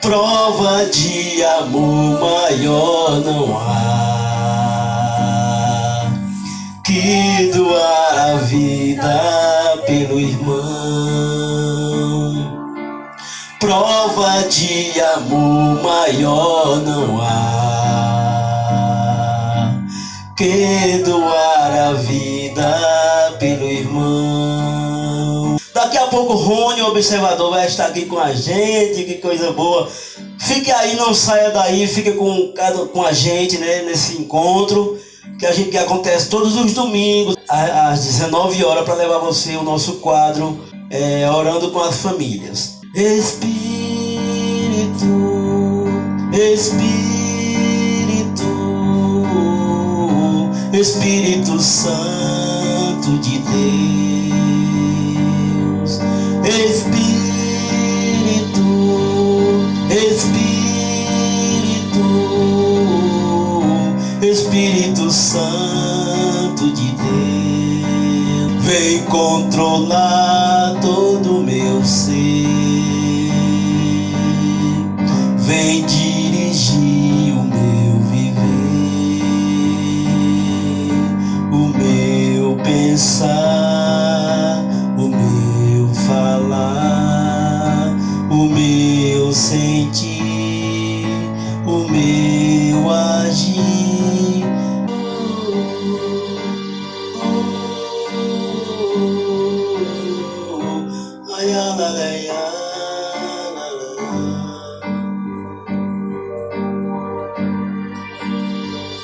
Prova de amor maior não há que doar a vida pelo irmão. Prova de amor maior não há que doar a vida pelo irmão. Daqui a pouco o Rony, o observador, vai estar aqui com a gente, que coisa boa. Fique aí, não saia daí, fique com a gente, né, nesse encontro que acontece todos os domingos às 19 horas, para levar você o nosso quadro Orando com as Famílias. Espírito, Espírito, Espírito Santo de Deus. Espírito, Espírito, Espírito Santo de Deus, vem controlar todo o meu ser, vem dirigir o meu viver, o meu pensar, o meu falar, o meu sentir, o meu agir.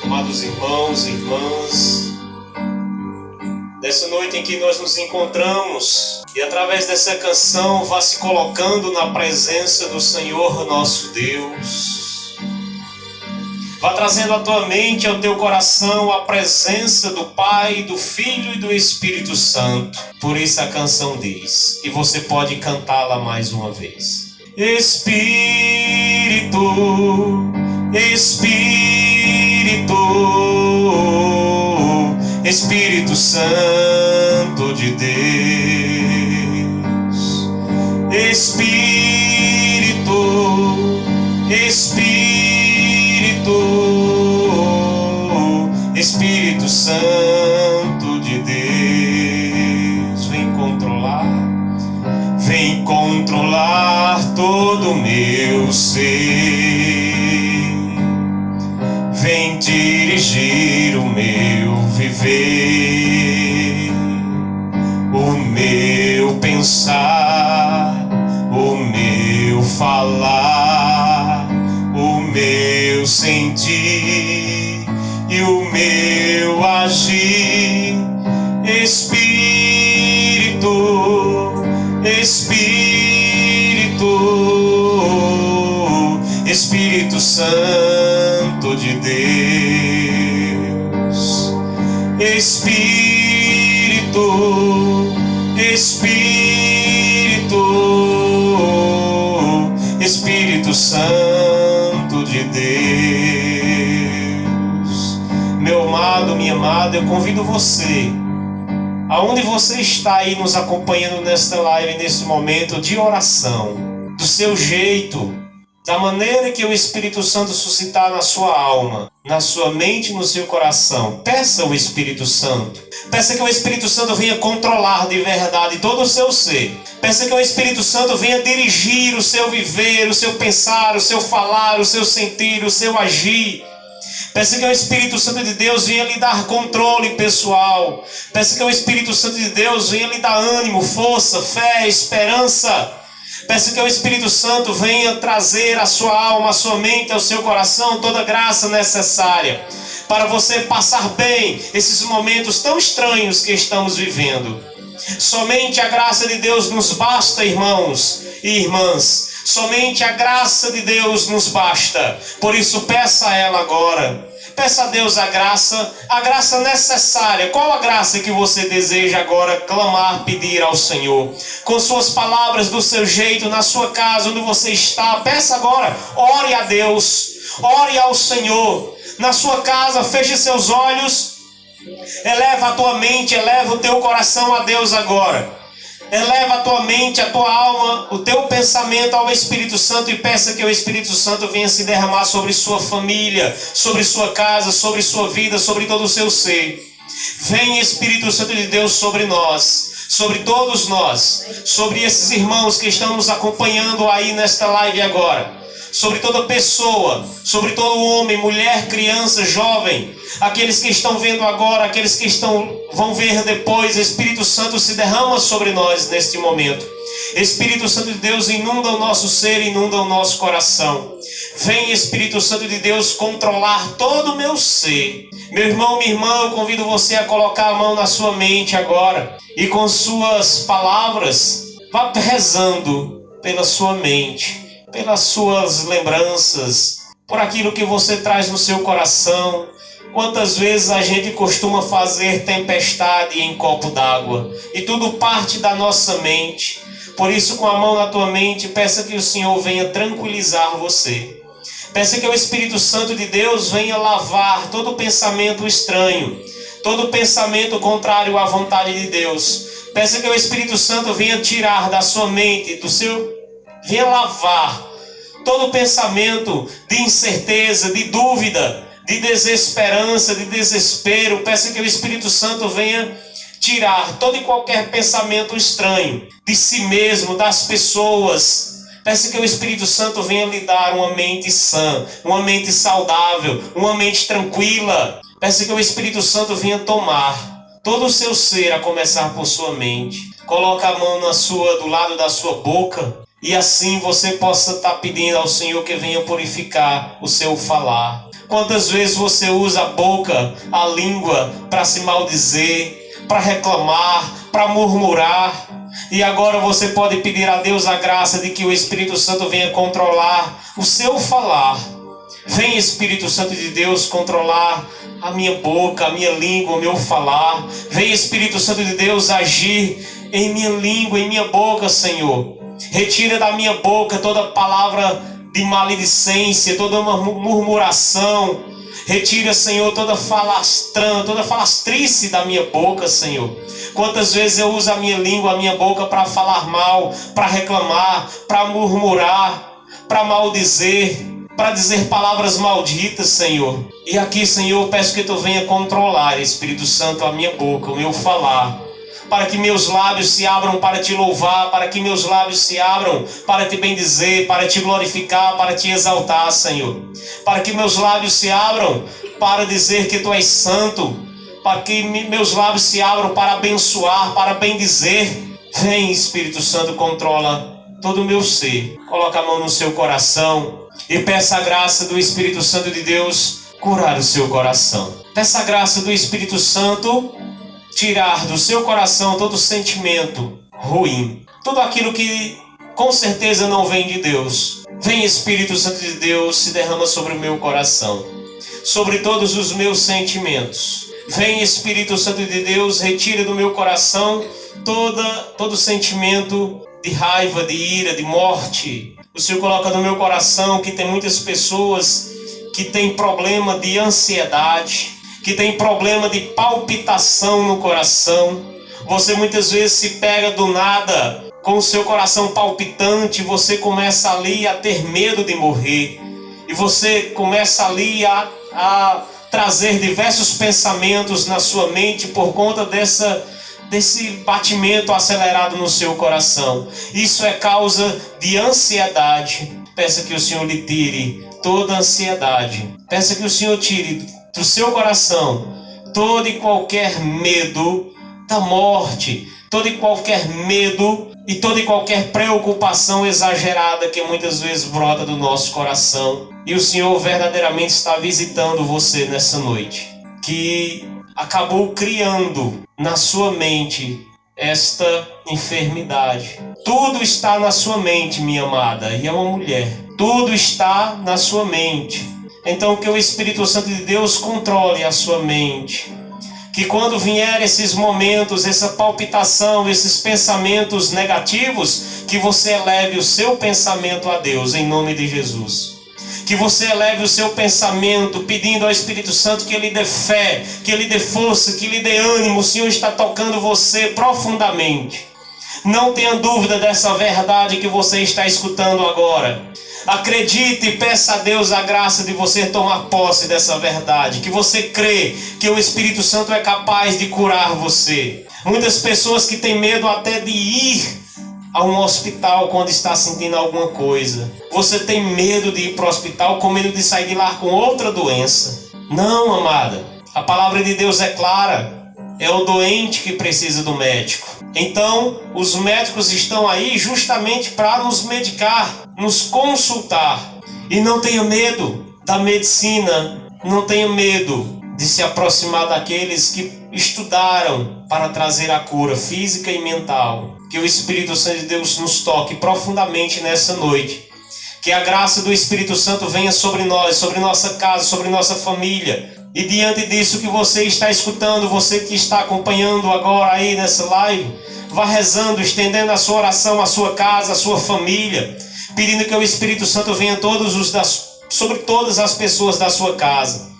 Amados irmãos e irmãs, nessa noite em que nós nos encontramos, e através dessa canção vá se colocando na presença do Senhor nosso Deus. Vá trazendo à tua mente, ao teu coração, a presença do Pai, do Filho e do Espírito Santo. Por isso a canção diz, e você pode cantá-la mais uma vez. Espírito, Espírito, Espírito Santo de Deus. Espírito, Espírito, Espírito Santo de Deus, vem controlar todo o meu ser, vem dirigir o meu viver, o meu pensar, o meu falar, o meu sentir e o meu agir. Espírito, Espírito, Espírito Santo de Deus. Espírito, Espírito, Espírito Santo de Deus. Meu amado, minha amada, eu convido você, aonde você está aí nos acompanhando nesta live, nesse momento de oração, do seu jeito, da maneira que o Espírito Santo suscitar na sua alma, na sua mente e no seu coração. Peça ao Espírito Santo. Peça que o Espírito Santo venha controlar de verdade todo o seu ser. Peça que o Espírito Santo venha dirigir o seu viver, o seu pensar, o seu falar, o seu sentir, o seu agir. Peça que o Espírito Santo de Deus venha lhe dar controle pessoal. Peça que o Espírito Santo de Deus venha lhe dar ânimo, força, fé, esperança. Peça que o Espírito Santo venha trazer à sua alma, à sua mente, ao seu coração toda a graça necessária para você passar bem esses momentos tão estranhos que estamos vivendo. Somente a graça de Deus nos basta, irmãos e irmãs. Somente a graça de Deus nos basta. Por isso peça a ela agora. Peça a Deus a graça necessária. Qual a graça que você deseja agora clamar, pedir ao Senhor? Com suas palavras, do seu jeito, na sua casa, onde você está. Peça agora. Ore a Deus. Ore ao Senhor. Na sua casa, feche seus olhos. Eleva a tua mente, eleva o teu coração a Deus agora. Eleva a tua mente, a tua alma, o teu pensamento ao Espírito Santo e peça que o Espírito Santo venha se derramar sobre sua família, sobre sua casa, sobre sua vida, sobre todo o seu ser. Vem, Espírito Santo de Deus, sobre nós, sobre todos nós, sobre esses irmãos que estão nos acompanhando aí nesta live agora, sobre toda pessoa, sobre todo homem, mulher, criança, jovem, aqueles que estão vendo agora, aqueles que vão ver depois. Espírito Santo, se derrama sobre nós neste momento. Espírito Santo de Deus, inunda o nosso ser, inunda o nosso coração. Vem, Espírito Santo de Deus, controlar todo o meu ser. Meu irmão, minha irmã, eu convido você a colocar a mão na sua mente agora e com suas palavras, vá rezando pela sua mente, pelas suas lembranças, por aquilo que você traz no seu coração. Quantas vezes a gente costuma fazer tempestade em copo d'água, e tudo parte da nossa mente. Por isso, com a mão na tua mente, peça que o Senhor venha tranquilizar você. Peça que o Espírito Santo de Deus venha lavar todo pensamento estranho, todo pensamento contrário à vontade de Deus. Peça que o Espírito Santo venha tirar da sua mente, venha lavar todo pensamento de incerteza, de dúvida, de desesperança, de desespero. Peça que o Espírito Santo venha tirar todo e qualquer pensamento estranho de si mesmo, das pessoas. Peça que o Espírito Santo venha lhe dar uma mente sã, uma mente saudável, uma mente tranquila. Peça que o Espírito Santo venha tomar todo o seu ser, a começar por sua mente. Coloca a mão do lado da sua boca, e assim você possa estar pedindo ao Senhor que venha purificar o seu falar. Quantas vezes você usa a boca, a língua, para se maldizer, para reclamar, para murmurar? E agora você pode pedir a Deus a graça de que o Espírito Santo venha controlar o seu falar. Vem, Espírito Santo de Deus, controlar a minha boca, a minha língua, o meu falar. Vem, Espírito Santo de Deus, agir em minha língua, em minha boca, Senhor. Retira da minha boca toda palavra de maledicência, toda uma murmuração. Retira, Senhor, toda falastrice da minha boca, Senhor. Quantas vezes eu uso a minha língua, a minha boca para falar mal, para reclamar, para murmurar, para maldizer, para dizer palavras malditas, Senhor. E aqui, Senhor, eu peço que Tu venha controlar, Espírito Santo, a minha boca, o meu falar, para que meus lábios se abram para Te louvar, para que meus lábios se abram para Te bendizer, para Te glorificar, para Te exaltar, Senhor. Para que meus lábios se abram para dizer que Tu és santo, para que meus lábios se abram para abençoar, para bendizer. Vem, Espírito Santo, controla todo o meu ser. Coloca a mão no seu coração e peça a graça do Espírito Santo de Deus curar o seu coração. Peça a graça do Espírito Santo tirar do seu coração todo sentimento ruim, tudo aquilo que com certeza não vem de Deus. Vem, Espírito Santo de Deus, se derrama sobre o meu coração, sobre todos os meus sentimentos. Vem, Espírito Santo de Deus, retira do meu coração todo sentimento de raiva, de ira, de morte. O Senhor coloca no meu coração que tem muitas pessoas que têm problema de ansiedade, que tem problema de palpitação no coração. Você muitas vezes se pega do nada com o seu coração palpitante, você começa ali a ter medo de morrer, e você começa ali a trazer diversos pensamentos na sua mente por conta desse batimento acelerado no seu coração. Isso é causa de ansiedade. Peça que o Senhor lhe tire toda a ansiedade. Peça que o Senhor tire do seu coração todo e qualquer medo da morte, todo e qualquer medo e toda e qualquer preocupação exagerada que muitas vezes brota do nosso coração. E o Senhor verdadeiramente está visitando você nessa noite, que acabou criando na sua mente esta enfermidade. Tudo está na sua mente, minha amada, e é uma mulher. Tudo está na sua mente. Então que o Espírito Santo de Deus controle a sua mente. Que quando vier esses momentos, essa palpitação, esses pensamentos negativos, que você eleve o seu pensamento a Deus, em nome de Jesus. Que você eleve o seu pensamento, pedindo ao Espírito Santo que Ele dê fé, que Ele dê força, que Ele dê ânimo. O Senhor está tocando você profundamente. Não tenha dúvida dessa verdade que você está escutando agora. Acredite e peça a Deus a graça de você tomar posse dessa verdade. Que você crê que o Espírito Santo é capaz de curar você. Muitas pessoas que têm medo até de ir a um hospital quando está sentindo alguma coisa. Você tem medo de ir para o hospital com medo de sair de lá com outra doença. Não, amada. A palavra de Deus é clara. É o doente que precisa do médico. Então, os médicos estão aí justamente para nos medicar, nos consultar. E não tenha medo da medicina. Não tenha medo de se aproximar daqueles que estudaram para trazer a cura física e mental. Que o Espírito Santo de Deus nos toque profundamente nessa noite. Que a graça do Espírito Santo venha sobre nós, sobre nossa casa, sobre nossa família. E diante disso que você está escutando, você que está acompanhando agora aí nessa live, vá rezando, estendendo a sua oração à sua casa, à sua família, pedindo que o Espírito Santo venha sobre todas as pessoas da sua casa.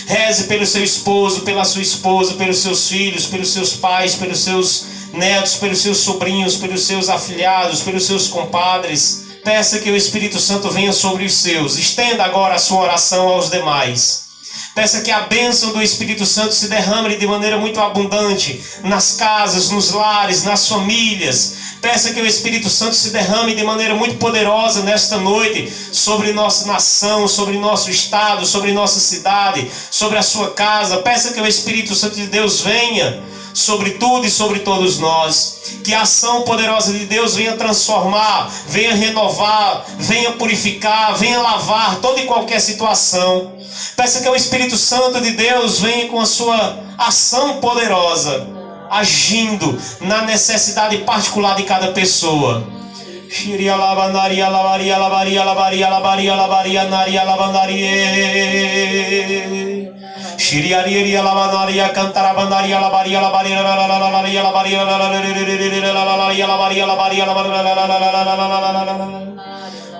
Reze pelo seu esposo, pela sua esposa, pelos seus filhos, pelos seus pais, pelos seus netos, pelos seus sobrinhos, pelos seus afilhados, pelos seus compadres. Peça que o Espírito Santo venha sobre os seus. Estenda agora a sua oração aos demais. Peça que a bênção do Espírito Santo se derrame de maneira muito abundante nas casas, nos lares, nas famílias. Peça que o Espírito Santo se derrame de maneira muito poderosa nesta noite sobre nossa nação, sobre nosso estado, sobre nossa cidade, sobre a sua casa. Peça que o Espírito Santo de Deus venha sobre tudo e sobre todos nós. Que a ação poderosa de Deus venha transformar, venha renovar, venha purificar, venha lavar toda e qualquer situação. Peça que o Espírito Santo de Deus venha com a sua ação poderosa, agindo na necessidade particular de cada pessoa.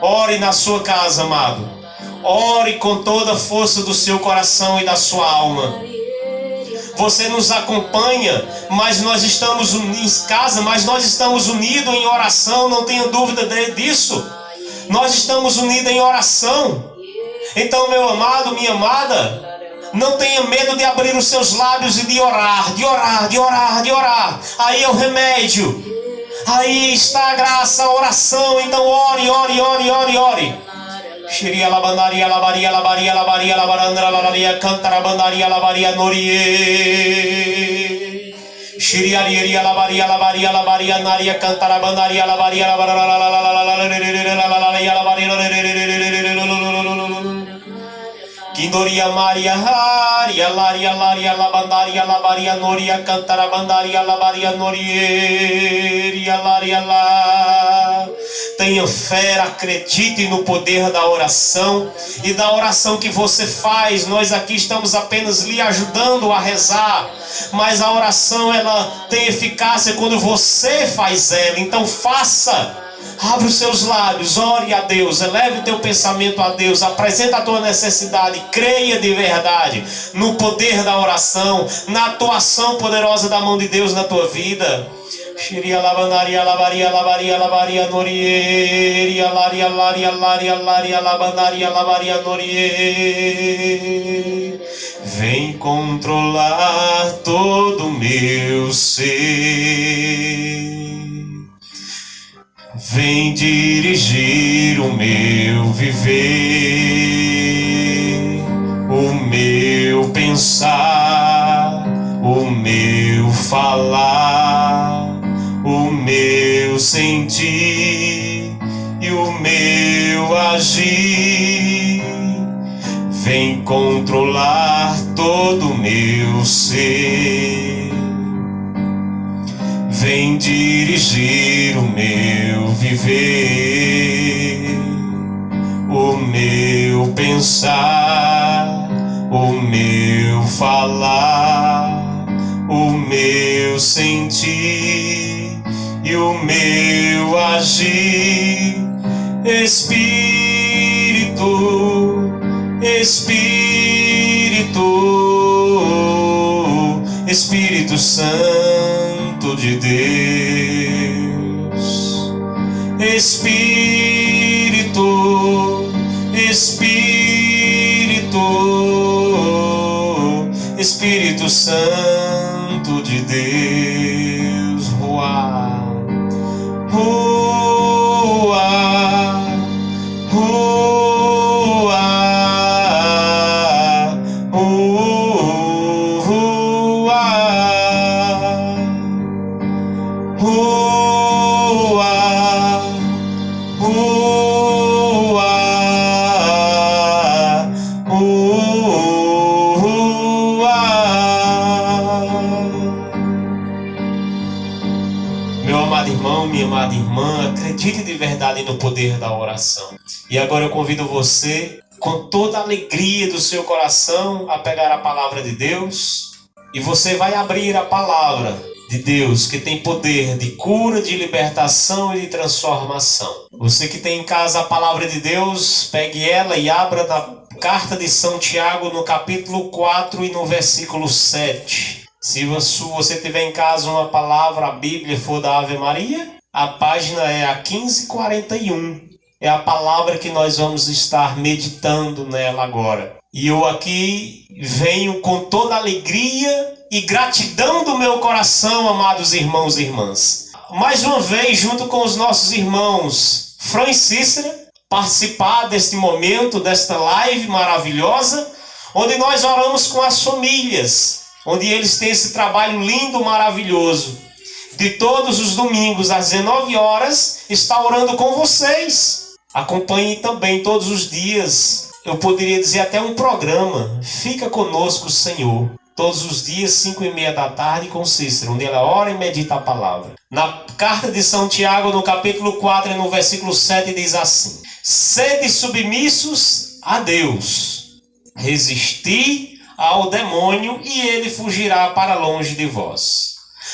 Ore na sua casa, amado. Ore com toda a força do seu coração e da sua alma. Você nos acompanha, mas nós estamos em casa, mas nós estamos unidos em oração, não tenha dúvida disso. Nós estamos unidos em oração. Então, meu amado, minha amada, não tenha medo de abrir os seus lábios e de orar, de orar, de orar, de orar. Aí é o remédio. Aí está a graça, a oração. Então ore, ore, ore, ore, ore. Shiria labandaria labaria labaria labaria labarandra labaria cantara bandaria labaria norie. Shiriaria labaria labaria labaria naria cantara bandaria labaria Kindoria Maria Haria Laria Laria Labandaria Labaria Noria Cantara Bandaria Labaria Noria Laria La. Tenha fé, acredite no poder da oração e da oração que você faz. Nós aqui estamos apenas lhe ajudando a rezar, mas a oração ela tem eficácia quando você faz ela. Então faça. Abre os seus lábios, ore a Deus, eleve o teu pensamento a Deus, apresenta a tua necessidade, creia de verdade no poder da oração, na atuação poderosa da mão de Deus na tua vida. Shiria labandaria labaria labaria labaria norieria laria laria laria laria labandaria labaria norie. Vem controlar todo o meu ser. Vem dirigir o meu viver, o meu pensar, o meu falar, o meu sentir e o meu agir. Vem controlar todo o meu ser. Vem dirigir o meu viver, o meu pensar, o meu falar, o meu sentir e o meu agir. Espírito, Espírito, Espírito Santo de Deus. Espírito, Espírito Santo de Deus, Ruá, Ruá, Ruá, Ruá, Ruá, Meu amado irmão, minha amada irmã, acredite de verdade no poder da oração. E agora eu convido você, com toda a alegria do seu coração, a pegar a palavra de Deus. E você vai abrir a palavra de Deus, que tem poder de cura, de libertação e de transformação. Você que tem em casa a palavra de Deus, pegue ela e abra na carta de São Tiago, no capítulo 4 e no versículo 7. Se você tiver em casa uma palavra, a Bíblia for da Ave Maria, a página é a 1541. É a palavra que nós vamos estar meditando nela agora. E eu aqui venho com toda a alegria e gratidão do meu coração, amados irmãos e irmãs. Mais uma vez, junto com os nossos irmãos Fran e Cícera, participar deste momento, desta live maravilhosa, onde nós oramos com as famílias, onde eles têm esse trabalho lindo, maravilhoso. De todos os domingos, às 19 horas, está orando com vocês. Acompanhe também todos os dias. Eu poderia dizer até um programa. Fica conosco, Senhor. Todos os dias, 5:30 da tarde, com Cícero, onde ela ora e medita a palavra. Na carta de São Tiago, no capítulo 4, no versículo 7, diz assim: Sede submissos a Deus, resisti ao demônio e ele fugirá para longe de vós.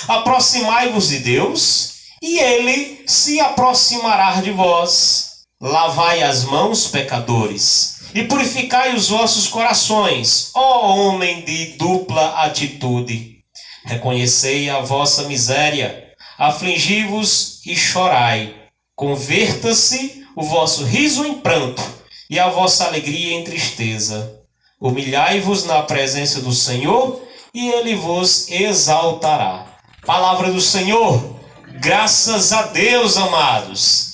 Aproximai-vos de Deus e ele se aproximará de vós. Lavai as mãos, pecadores, e purificai os vossos corações, ó homem de dupla atitude. Reconhecei a vossa miséria, afligi-vos e chorai. Converta-se o vosso riso em pranto e a vossa alegria em tristeza. Humilhai-vos na presença do Senhor e ele vos exaltará. Palavra do Senhor, graças a Deus, amados.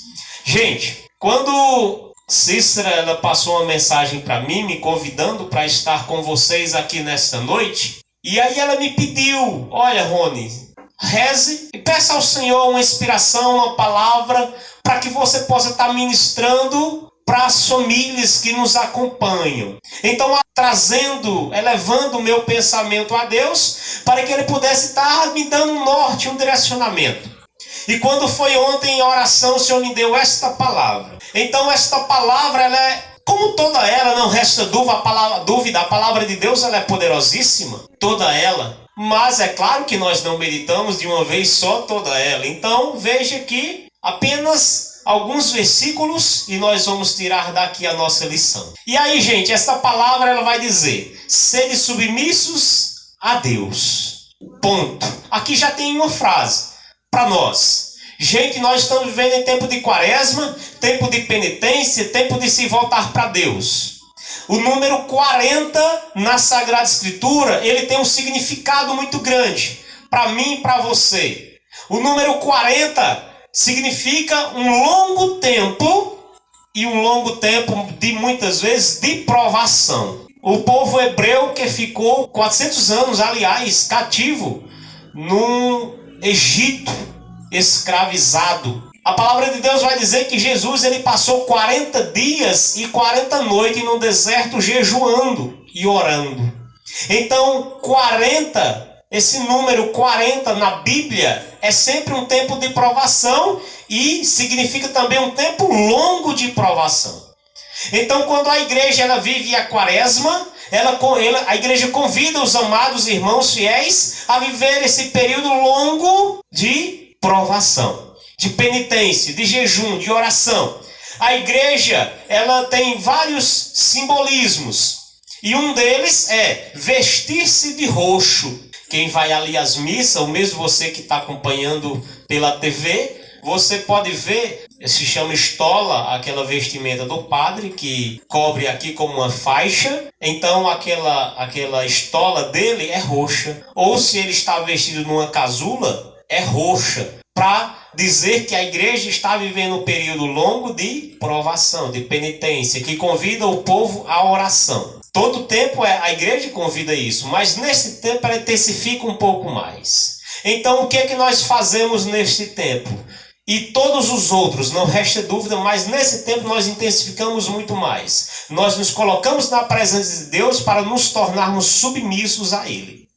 Gente, quando Cícera ela passou uma mensagem para mim, me convidando para estar com vocês aqui nesta noite, e aí ela me pediu: olha, Rony, reze e peça ao Senhor uma inspiração, uma palavra, para que você possa estar ministrando para as famílias que nos acompanham. Então, elevando o meu pensamento a Deus, para que Ele pudesse estar me dando um norte, um direcionamento. E quando foi ontem em oração, o Senhor me deu esta palavra. Então, esta palavra, ela é, como toda ela, não resta dúvida, a palavra de Deus ela é poderosíssima, toda ela. Mas é claro que nós não meditamos de uma vez só toda ela. Então, veja aqui apenas alguns versículos e nós vamos tirar daqui a nossa lição. E aí, gente, esta palavra ela vai dizer: sede submissos a Deus. Ponto. Aqui já tem uma frase para nós. Gente, nós estamos vivendo em tempo de quaresma, tempo de penitência, tempo de se voltar para Deus. O número 40 na Sagrada Escritura, ele tem um significado muito grande para mim e para você. O número 40 significa um longo tempo, e um longo tempo de muitas vezes de provação. O povo hebreu que ficou 400 anos, aliás, cativo no Egito, escravizado. A palavra de Deus vai dizer que Jesus ele passou 40 dias e 40 noites no deserto jejuando e orando. Então, 40, esse número 40 na Bíblia é sempre um tempo de provação e significa também um tempo longo de provação. Então, quando a igreja ela vive a quaresma, a igreja convida os amados irmãos fiéis a viver esse período longo de provação, de penitência, de jejum, de oração. A igreja ela tem vários simbolismos e um deles é vestir-se de roxo. Quem vai ali às missas, ou mesmo você que está acompanhando pela TV, você pode ver se chama estola, aquela vestimenta do padre que cobre aqui como uma faixa. Então aquela estola dele é roxa. Ou se ele está vestido numa casula, é roxa, para dizer que a igreja está vivendo um período longo de provação, de penitência, que convida o povo à oração. Todo tempo a igreja convida isso, mas nesse tempo ela intensifica um pouco mais. Então o que é que nós fazemos neste tempo? E todos os outros, não resta dúvida, mas nesse tempo nós intensificamos muito mais. Nós nos colocamos na presença de Deus para nos tornarmos submissos a Ele.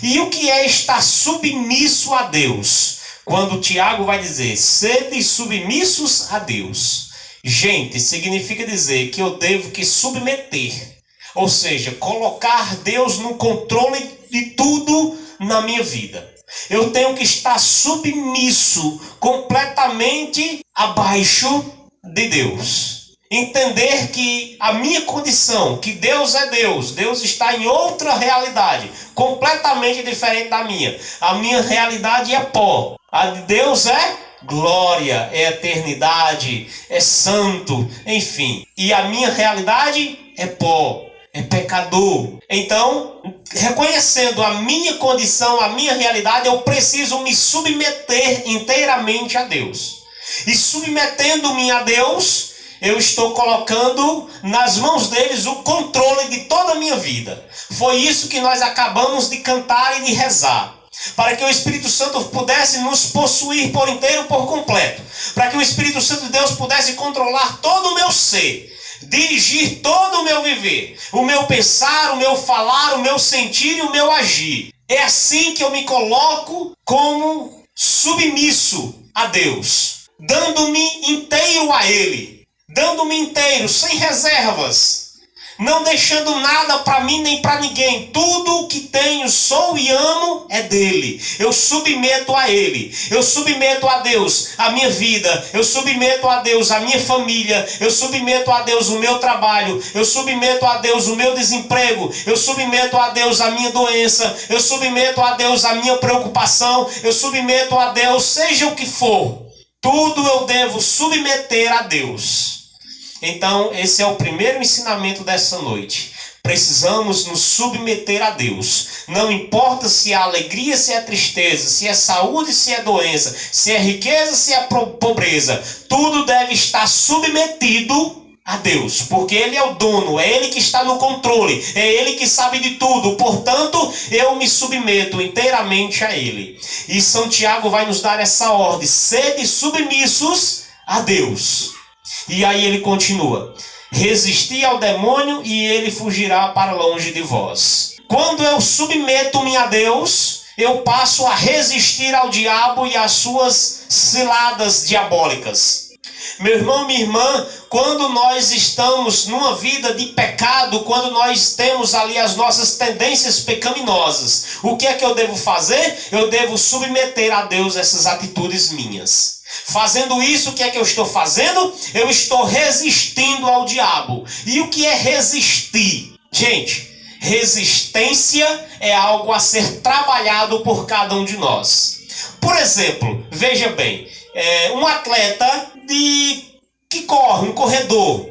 E o que é estar submisso a Deus? Quando Tiago vai dizer, sede submissos a Deus. Gente, significa dizer que eu devo que submeter. Ou seja, colocar Deus no controle de tudo na minha vida. Eu tenho que estar submisso, completamente abaixo de Deus. Entender que a minha condição, que Deus é Deus, Deus está em outra realidade, completamente diferente da minha. A minha realidade é pó, a de Deus é glória, é eternidade, é santo, enfim. E a minha realidade é pó, é pecador. Então, reconhecendo a minha condição, a minha realidade, eu preciso me submeter inteiramente a Deus. E submetendo-me a Deus, eu estou colocando nas mãos deles o controle de toda a minha vida. Foi isso que nós acabamos de cantar e de rezar. Para que o Espírito Santo pudesse nos possuir por inteiro, por completo. Para que o Espírito Santo de Deus pudesse controlar todo o meu ser. Dirigir todo o meu viver. O meu pensar, o meu falar, o meu sentir e o meu agir. É assim que eu me coloco como submisso a Deus. Dando-me inteiro a Ele. Dando-me inteiro, sem reservas. Não deixando nada para mim nem para ninguém. Tudo o que tenho, sou e amo é dele. Eu submeto a ele. Eu submeto a Deus a minha vida. Eu submeto a Deus a minha família. Eu submeto a Deus o meu trabalho. Eu submeto a Deus o meu desemprego. Eu submeto a Deus a minha doença. Eu submeto a Deus a minha preocupação. Eu submeto a Deus, seja o que for. Tudo eu devo submeter a Deus. Então, esse é o primeiro ensinamento dessa noite. Precisamos nos submeter a Deus. Não importa se é alegria, se é tristeza, se é saúde, se é doença, se é riqueza, se é pobreza. Tudo deve estar submetido a Deus. Porque Ele é o dono, é Ele que está no controle, é Ele que sabe de tudo. Portanto, eu me submeto inteiramente a Ele. E São Tiago vai nos dar essa ordem. Sede submissos a Deus. E aí ele continua. Resisti ao demônio e ele fugirá para longe de vós. Quando eu submeto-me a Deus, eu passo a resistir ao diabo e às suas ciladas diabólicas. Meu irmão, minha irmã, quando nós estamos numa vida de pecado, quando nós temos ali as nossas tendências pecaminosas, o que é que eu devo fazer? Eu devo submeter a Deus essas atitudes minhas. Fazendo isso, o que é que eu estou fazendo? Eu estou resistindo ao diabo. E o que é resistir? Gente, resistência é algo a ser trabalhado por cada um de nós. Por exemplo, veja bem, um atleta que corre, um corredor.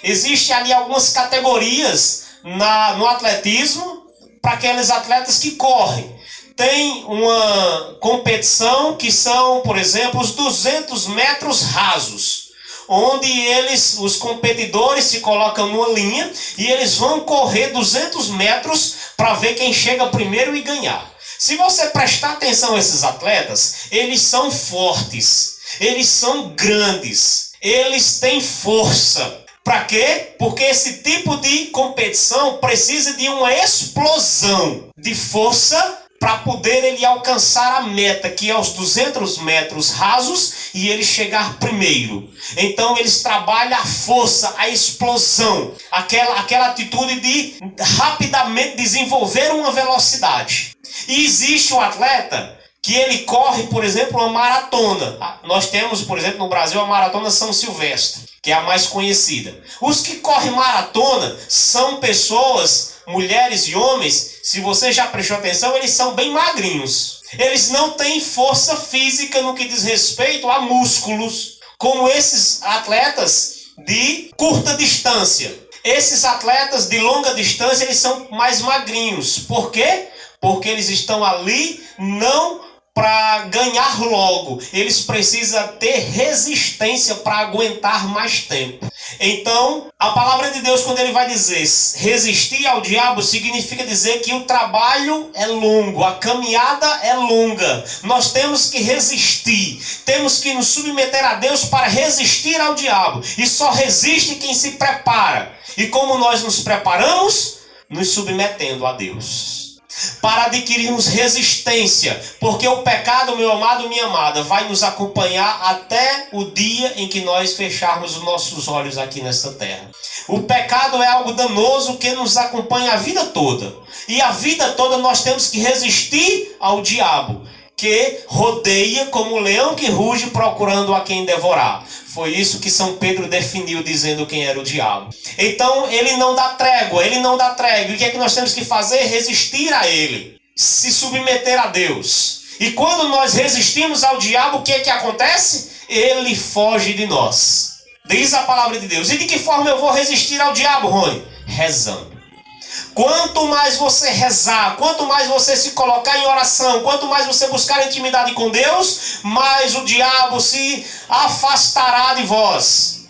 Existem ali algumas categorias no atletismo para aqueles atletas que correm. Tem uma competição que são, por exemplo, os 200 metros rasos, onde os competidores se colocam numa linha e eles vão correr 200 metros para ver quem chega primeiro e ganhar. Se você prestar atenção a esses atletas, eles são fortes, eles são grandes, eles têm força. Para quê? Porque esse tipo de competição precisa de uma explosão de força para poder ele alcançar a meta, que é os 200 metros rasos, e ele chegar primeiro. Então eles trabalham a força, a explosão, aquela atitude de rapidamente desenvolver uma velocidade. E existe um atleta que ele corre, por exemplo, uma maratona. Nós temos, por exemplo, no Brasil, a Maratona São Silvestre, que é a mais conhecida. Os que correm maratona são pessoas, mulheres e homens, se você já prestou atenção, eles são bem magrinhos. Eles não têm força física no que diz respeito a músculos, como esses atletas de curta distância. Esses atletas de longa distância, eles são mais magrinhos. Por quê? Porque eles estão ali não para ganhar logo. Eles precisam ter resistência para aguentar mais tempo. Então, a palavra de Deus, quando ele vai dizer resistir ao diabo, significa dizer que o trabalho é longo, a caminhada é longa. Nós temos que resistir, temos que nos submeter a Deus para resistir ao diabo. E só resiste quem se prepara. E como nós nos preparamos? Nos submetendo a Deus. Para adquirirmos resistência, porque o pecado, meu amado, minha amada, vai nos acompanhar até o dia em que nós fecharmos os nossos olhos aqui nesta terra. O pecado é algo danoso que nos acompanha a vida toda. E a vida toda nós temos que resistir ao diabo, que rodeia como um leão que ruge procurando a quem devorar. Foi isso que São Pedro definiu dizendo quem era o diabo. Então ele não dá trégua, ele não dá trégua. E o que é que nós temos que fazer? Resistir a ele, se submeter a Deus. E quando nós resistimos ao diabo, o que é que acontece? Ele foge de nós. Diz a palavra de Deus. E de que forma eu vou resistir ao diabo, Rony? Rezando. Quanto mais você rezar, quanto mais você se colocar em oração, quanto mais você buscar intimidade com Deus, mais o diabo se afastará de vós.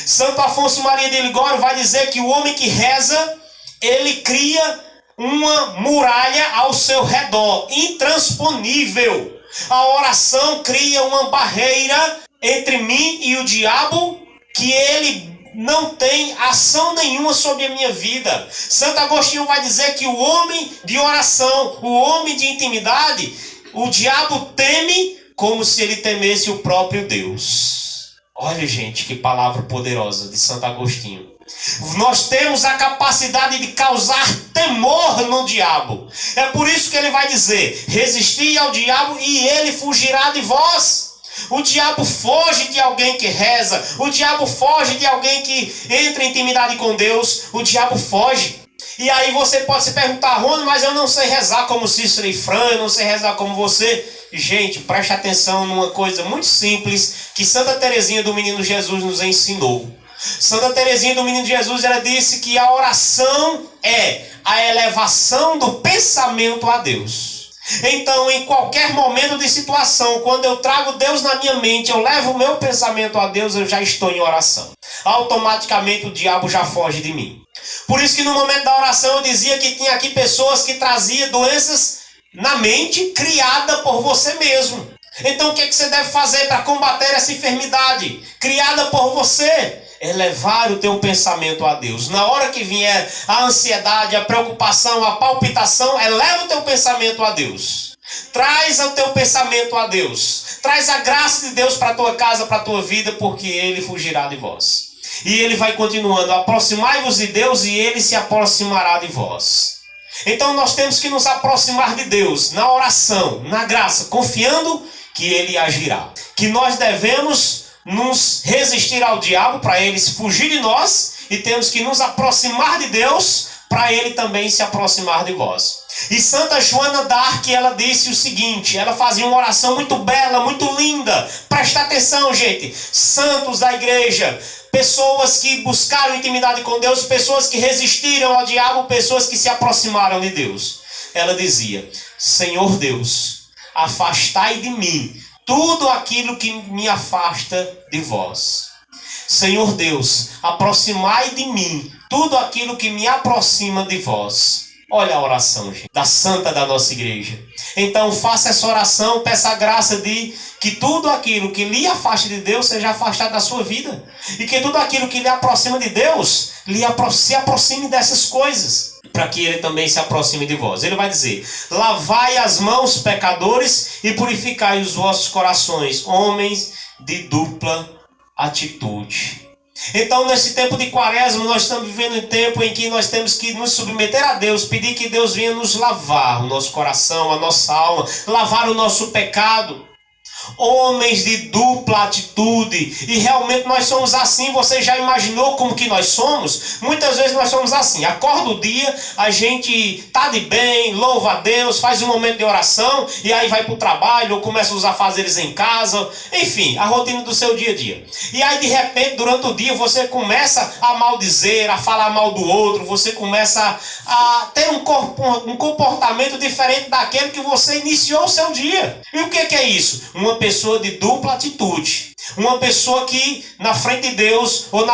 Santo Afonso Maria de Ligório vai dizer que o homem que reza, ele cria uma muralha ao seu redor, intransponível. A oração cria uma barreira entre mim e o diabo, que ele não tem ação nenhuma sobre a minha vida. Santo Agostinho vai dizer que o homem de oração, o homem de intimidade, o diabo teme como se ele temesse o próprio Deus. Olha, gente, que palavra poderosa de Santo Agostinho. Nós temos a capacidade de causar temor no diabo. É por isso que ele vai dizer: resisti ao diabo e ele fugirá de vós. O diabo foge de alguém que reza. O diabo foge de alguém que entra em intimidade com Deus. O diabo foge. E aí você pode se perguntar: Rony, mas eu não sei rezar como Cícero e Fran, eu não sei rezar como você. Gente, preste atenção numa coisa muito simples que Santa Teresinha do Menino Jesus nos ensinou. Santa Teresinha do Menino Jesus, ela disse que a oração é a elevação do pensamento a Deus. Então, em qualquer momento de situação, quando eu trago Deus na minha mente, eu levo o meu pensamento a Deus, eu já estou em oração. Automaticamente o diabo já foge de mim. Por isso que no momento da oração eu dizia que tinha aqui pessoas que traziam doenças na mente, criada por você mesmo. Então o que você deve fazer para combater essa enfermidade criada por você? Elevar o teu pensamento a Deus. Na hora que vier a ansiedade, a preocupação, a palpitação, eleva o teu pensamento a Deus. Traz o teu pensamento a Deus. Traz a graça de Deus para a tua casa, para a tua vida, porque Ele fugirá de vós. E Ele vai continuando: aproximai-vos de Deus e Ele se aproximará de vós. Então nós temos que nos aproximar de Deus na oração, na graça, confiando que Ele agirá. Que nós devemos nos resistir ao diabo para ele fugir de nós, e temos que nos aproximar de Deus para ele também se aproximar de vós. E Santa Joana d'Arc, ela disse o seguinte, ela fazia uma oração muito bela, muito linda. Presta atenção, gente. Santos da igreja, pessoas que buscaram intimidade com Deus, pessoas que resistiram ao diabo, pessoas que se aproximaram de Deus. Ela dizia: Senhor Deus, afastai de mim tudo aquilo que me afasta de vós. Senhor Deus, aproximai de mim tudo aquilo que me aproxima de vós. Olha a oração, gente, da santa da nossa igreja. Então faça essa oração, peça a graça de que tudo aquilo que lhe afaste de Deus seja afastado da sua vida. E que tudo aquilo que lhe aproxima de Deus, se aproxime dessas coisas, para que Ele também se aproxime de vós. Ele vai dizer: lavai as mãos, pecadores, e purificai os vossos corações, homens de dupla atitude. Então, nesse tempo de quaresma, nós estamos vivendo um tempo em que nós temos que nos submeter a Deus, pedir que Deus venha nos lavar o nosso coração, a nossa alma, lavar o nosso pecado. homens de dupla atitude. E realmente nós somos assim. Você já imaginou como que nós somos? Muitas vezes nós somos assim. Acorda o dia, a gente tá de bem, louva a Deus, faz um momento de oração e aí vai para o trabalho ou começa os afazeres em casa. Enfim, a rotina do seu dia a dia. E aí de repente durante o dia você começa a maldizer, a falar mal do outro. Você começa a ter um comportamento diferente daquele que você iniciou o seu dia. E o que é isso? Uma pessoa de dupla atitude. Uma pessoa que na frente de Deus ou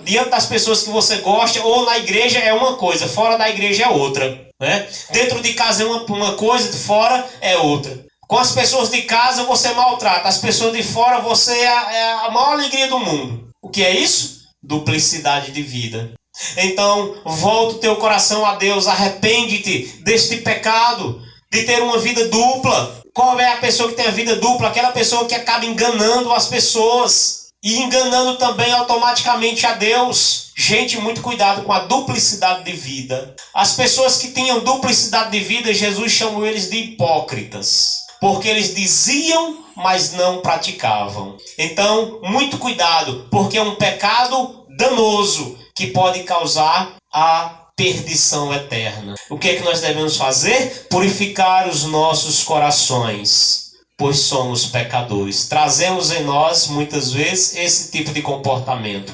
diante das pessoas que você gosta ou na igreja é uma coisa, fora da igreja é outra, né? Dentro de casa é uma coisa, de fora é outra. Com as pessoas de casa você maltrata, as pessoas de fora você é a maior alegria do mundo. O que é isso? Duplicidade de vida. Então, volta o teu coração a Deus, arrepende-te deste pecado, de ter uma vida dupla. Qual é a pessoa que tem a vida dupla? Aquela pessoa que acaba enganando as pessoas e enganando também automaticamente a Deus. Gente, muito cuidado com a duplicidade de vida. As pessoas que tinham duplicidade de vida, Jesus chamou eles de hipócritas, porque eles diziam, mas não praticavam. Então, muito cuidado, porque é um pecado danoso que pode causar a perdição eterna. O que é que nós devemos fazer? Purificar os nossos corações, pois somos pecadores. Trazemos em nós, muitas vezes, esse tipo de comportamento.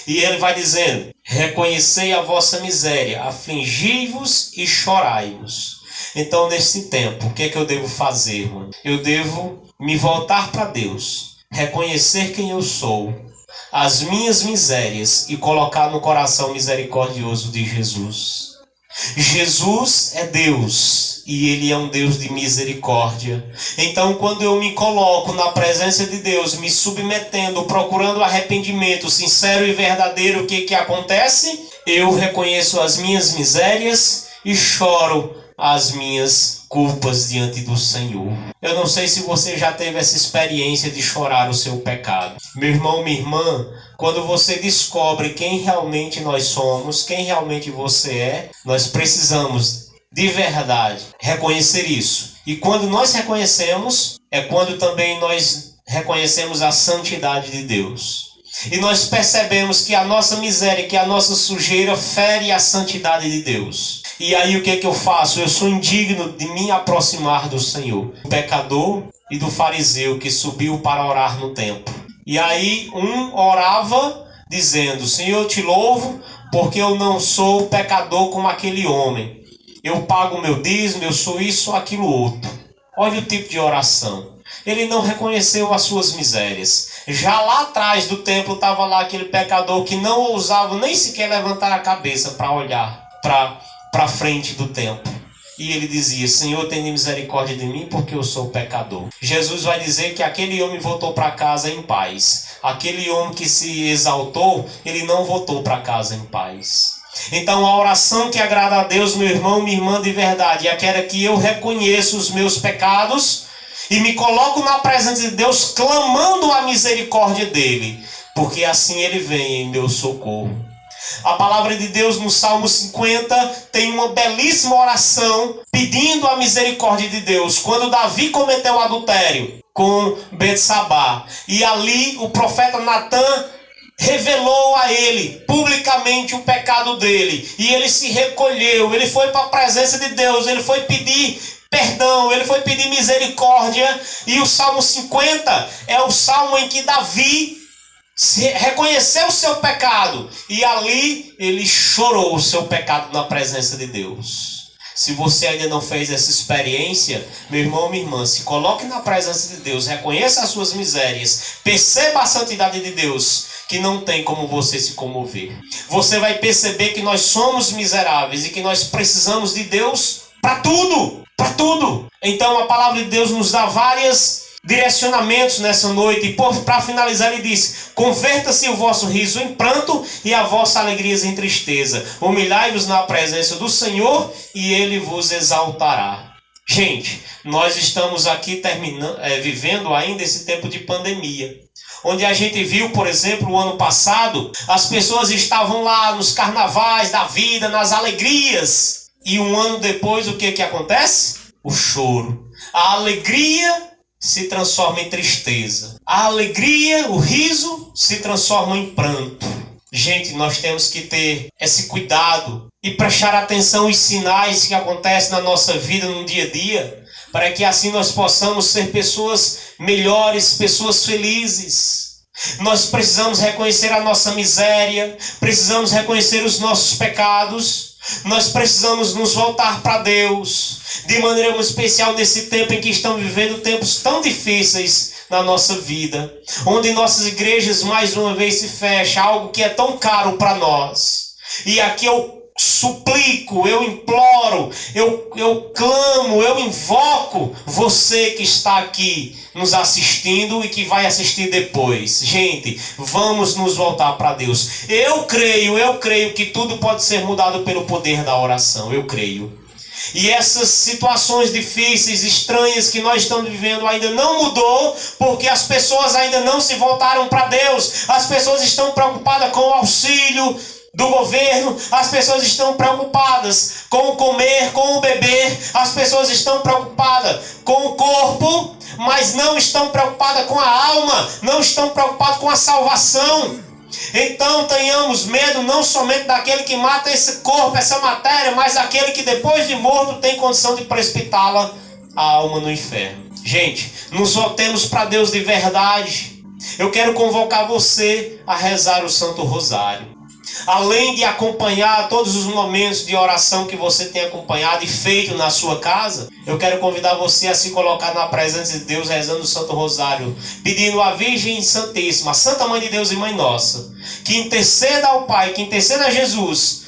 E ele vai dizendo: reconhecei a vossa miséria, afligi-vos e chorai-vos. Então, nesse tempo, o que é que eu devo fazer, mano? Eu devo me voltar para Deus, reconhecer quem eu sou, as minhas misérias e colocar no coração misericordioso de Jesus. Jesus é Deus e Ele é um Deus de misericórdia. Então, quando eu me coloco na presença de Deus, me submetendo, procurando arrependimento sincero e verdadeiro, o que acontece? Eu reconheço as minhas misérias e choro as minhas culpas diante do Senhor. Eu não sei se você já teve essa experiência de chorar o seu pecado. Meu irmão, minha irmã, quando você descobre quem realmente nós somos, quem realmente você é, nós precisamos, de verdade, reconhecer isso. E quando nós reconhecemos, é quando também nós reconhecemos a santidade de Deus. E nós percebemos que a nossa miséria, que a nossa sujeira fere a santidade de Deus. E aí o que é que eu faço? Eu sou indigno de me aproximar do Senhor. O pecador e do fariseu que subiu para orar no templo. E aí um orava dizendo: Senhor, eu te louvo porque eu não sou pecador como aquele homem. Eu pago o meu dízimo, eu sou isso ou aquilo outro. Olha o tipo de oração. Ele não reconheceu as suas misérias. Já lá atrás do templo estava lá aquele pecador que não ousava nem sequer levantar a cabeça para olhar para frente do templo. E ele dizia: Senhor, tenha misericórdia de mim porque eu sou pecador. Jesus vai dizer que aquele homem voltou para casa em paz. Aquele homem que se exaltou, ele não voltou para casa em paz. Então a oração que agrada a Deus, meu irmão, minha irmã, de verdade, é aquela que eu reconheço os meus pecados e me coloco na presença de Deus clamando a misericórdia dele, porque assim ele vem em meu socorro. A palavra de Deus no Salmo 50 tem uma belíssima oração pedindo a misericórdia de Deus. Quando Davi cometeu adultério com Betsabá, e ali o profeta Natan revelou a ele publicamente o pecado dele, e ele se recolheu, ele foi para a presença de Deus, ele foi pedir perdão, ele foi pedir misericórdia. E o Salmo 50 é o salmo em que Davi reconheceu o seu pecado e ali ele chorou o seu pecado na presença de Deus. Se você ainda não fez essa experiência, meu irmão, minha irmã, se coloque na presença de Deus, reconheça as suas misérias, perceba a santidade de Deus, que não tem como você se comover. Você vai perceber que nós somos miseráveis e que nós precisamos de Deus para tudo, para tudo. Então a palavra de Deus nos dá vários direcionamentos nessa noite. E para finalizar ele diz: converta-se o vosso riso em pranto e a vossa alegria em tristeza. Humilhai-vos na presença do Senhor e ele vos exaltará. Gente, nós estamos aqui vivendo ainda esse tempo de pandemia, onde a gente viu, por exemplo, o ano passado, as pessoas estavam lá nos carnavais da vida, nas alegrias. E um ano depois, o que acontece? O choro. A alegria se transforma em tristeza. A alegria, o riso, se transforma em pranto. Gente, nós temos que ter esse cuidado e prestar atenção aos sinais que acontecem na nossa vida no dia a dia, para que assim nós possamos ser pessoas melhores, pessoas felizes. Nós precisamos reconhecer a nossa miséria, precisamos reconhecer os nossos pecados, nós precisamos nos voltar para Deus, de maneira especial nesse tempo em que estamos vivendo tempos tão difíceis na nossa vida, onde nossas igrejas mais uma vez se fecham, algo que é tão caro para nós. E aqui eu suplico, eu imploro, eu clamo, eu invoco você que está aqui nos assistindo e que vai assistir depois. Gente, vamos nos voltar para Deus. Eu creio que tudo pode ser mudado pelo poder da oração. Eu creio. E essas situações difíceis, estranhas que nós estamos vivendo ainda não mudou, porque as pessoas ainda não se voltaram para Deus. As pessoas estão preocupadas com o auxílio do governo, as pessoas estão preocupadas com o comer, com o beber, as pessoas estão preocupadas com o corpo, mas não estão preocupadas com a alma, não estão preocupadas com a salvação. Então tenhamos medo não somente daquele que mata esse corpo, essa matéria, mas daquele que depois de morto tem condição de precipitá-la, a alma no inferno. Gente, nos voltemos para Deus de verdade. Eu quero convocar você a rezar o Santo Rosário. Além de acompanhar todos os momentos de oração que você tem acompanhado e feito na sua casa, eu quero convidar você a se colocar na presença de Deus rezando o Santo Rosário, pedindo à Virgem Santíssima, a Santa Mãe de Deus e Mãe Nossa, que interceda ao Pai, que interceda a Jesus,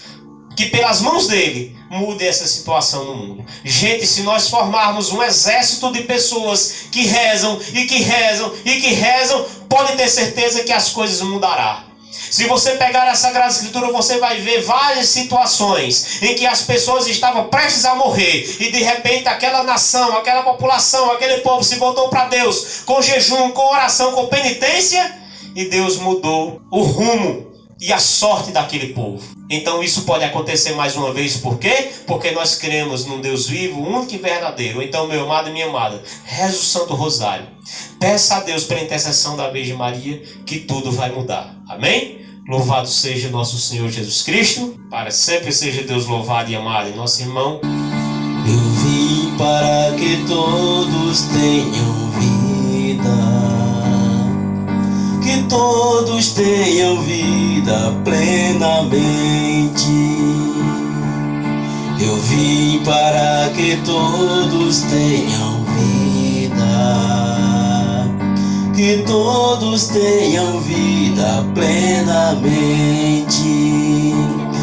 que pelas mãos dele mude essa situação no mundo. Gente, se nós formarmos um exército de pessoas que rezam e que rezam e que rezam, pode ter certeza que as coisas mudarão. Se você pegar a Sagrada Escritura, você vai ver várias situações em que as pessoas estavam prestes a morrer e de repente aquela nação, aquela população, aquele povo se voltou para Deus com jejum, com oração, com penitência, e Deus mudou o rumo e a sorte daquele povo. Então isso pode acontecer mais uma vez. Por quê? Porque nós cremos num Deus vivo, único e verdadeiro. Então, meu amado e minha amada, reze o Santo Rosário. Peça a Deus pela intercessão da Virgem Maria que tudo vai mudar. Amém? Louvado seja nosso Senhor Jesus Cristo. Para sempre seja Deus louvado e amado. E nosso irmão. Eu vim para que todos tenham vida, que todos tenham vida plenamente. Eu vim para que todos tenham vida, que todos tenham vida plenamente.